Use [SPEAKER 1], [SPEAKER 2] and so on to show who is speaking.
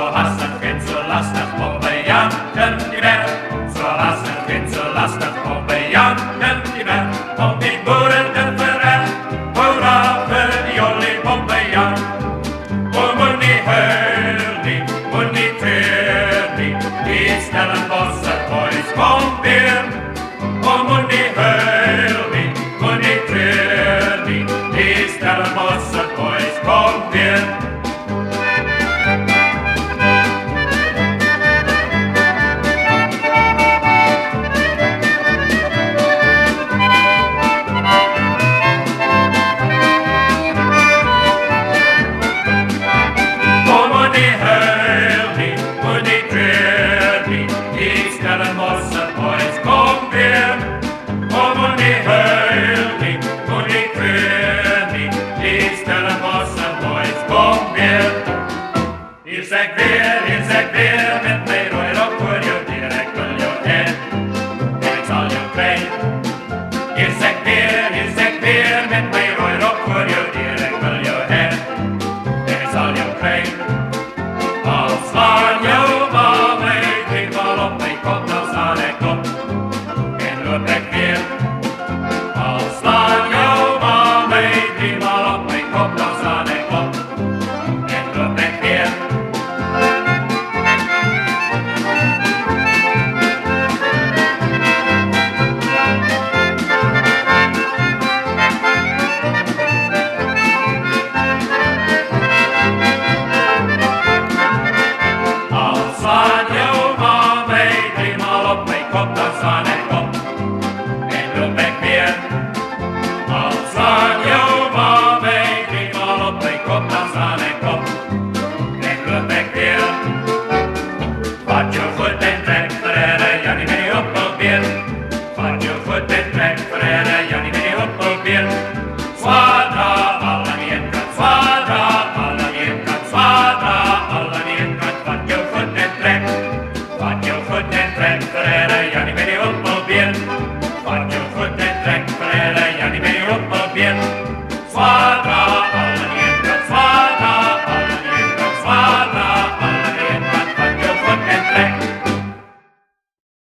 [SPEAKER 1] så hastigt, fint så lastat på bejaken i värld. Så hastigt, fint så lastat på bejaken i värld. Om vi vore den för är, hurra för jolly på bejan. Och munni hörni, munni törni, istället bossar boys kom ber. Och munni hörni, munni törni, istället bossar boys.